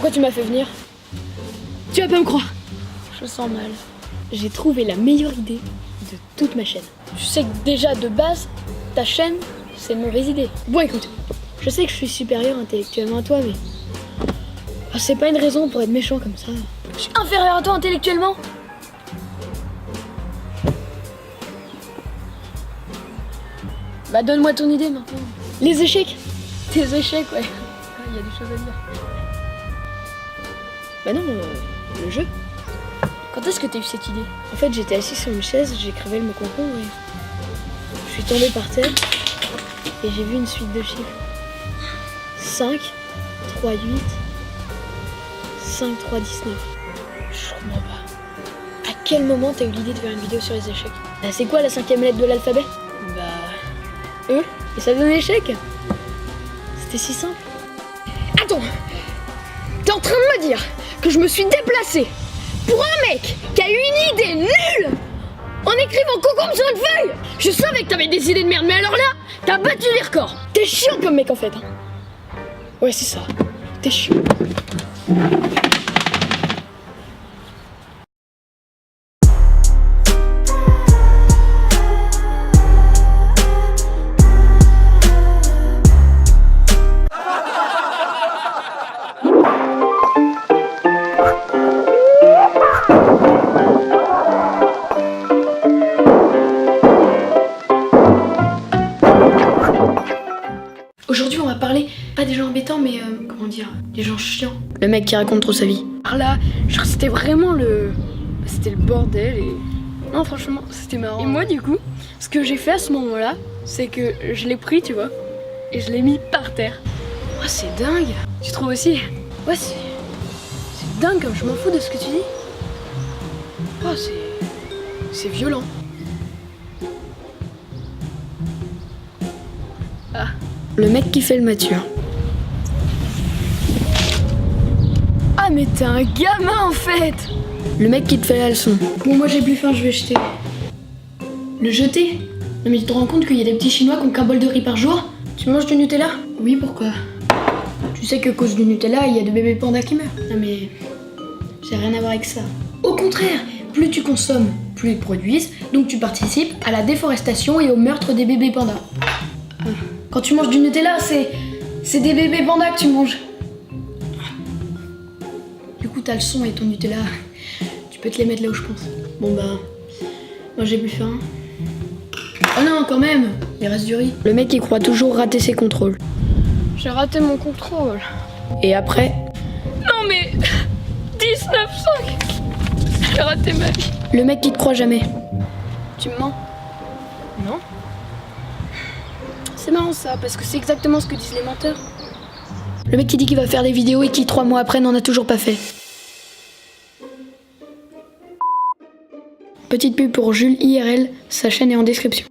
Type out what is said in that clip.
Pourquoi tu m'as fait venir? Tu vas pas me croire. Je sens mal. J'ai trouvé la meilleure idée de toute ma chaîne. Je sais que déjà de base, ta chaîne, c'est une mauvaise idée. Bon écoute, je sais que je suis supérieur intellectuellement à toi, mais c'est pas une raison pour être méchant comme ça. Je suis inférieur à toi intellectuellement? Bah donne-moi ton idée maintenant. Les échecs. Tes échecs, ouais. Il y a des choses à dire. Bah non, le jeu. Quand est-ce que t'as eu cette idée? En fait, j'étais assis sur une chaise, j'écrivais le mot concombre et je suis tombée par terre et j'ai vu une suite de chiffres. 5, 3, 8, 5, 3, 19. Je comprends pas. À quel moment t'as eu l'idée de faire une vidéo sur les échecs? Bah, c'est quoi la 5e lettre de l'alphabet? Bah... E. Et ça donne échec? C'était si simple. Attends! T'es en train de me dire que je me suis déplacée pour un mec qui a eu une idée nulle en écrivant concombre sur une feuille? Je savais que t'avais des idées de merde, mais alors là, t'as battu les records. T'es chiant comme mec en fait. Ouais, c'est ça. T'es chiant. Aujourd'hui, on va parler, pas des gens embêtants, mais comment dire, des gens chiants. Le mec qui raconte trop sa vie. Alors là, genre, c'était vraiment c'était le bordel et... Non, franchement, c'était marrant. Et moi, du coup, ce que j'ai fait à ce moment-là, c'est que je l'ai pris, tu vois, et je l'ai mis par terre. Oh, c'est dingue. Tu trouves aussi? Ouais, c'est dingue comme je m'en fous de ce que tu dis. Oh, c'est violent. Ah. Le mec qui fait le mature. Ah mais t'es un gamin en fait! Le mec qui te fait la leçon. Bon moi j'ai plus faim, je vais jeter. Le jeter? Non mais tu te rends compte qu'il y a des petits chinois qui ont qu'un bol de riz par jour? Tu manges du Nutella? Oui, pourquoi? Tu sais qu'à cause du Nutella, il y a des bébés pandas qui meurent. Non mais... j'ai rien à voir avec ça. Au contraire, plus tu consommes, plus ils produisent, donc tu participes à la déforestation et au meurtre des bébés pandas. Quand tu manges du Nutella, c'est des bébés pandas que tu manges. Du coup, t'as le son et ton Nutella, tu peux te les mettre là où je pense. Bon bah, moi j'ai plus faim. Oh non, quand même, il reste du riz. Le mec il croit toujours rater ses contrôles. J'ai raté mon contrôle. Et après? Non mais, 19,5. J'ai raté ma vie. Le mec qui te croit jamais. Tu me mens? Non. C'est marrant ça, parce que c'est exactement ce que disent les menteurs. Le mec qui dit qu'il va faire des vidéos et qui 3 mois après n'en a toujours pas fait. Petite pub pour Jules IRL, sa chaîne est en description.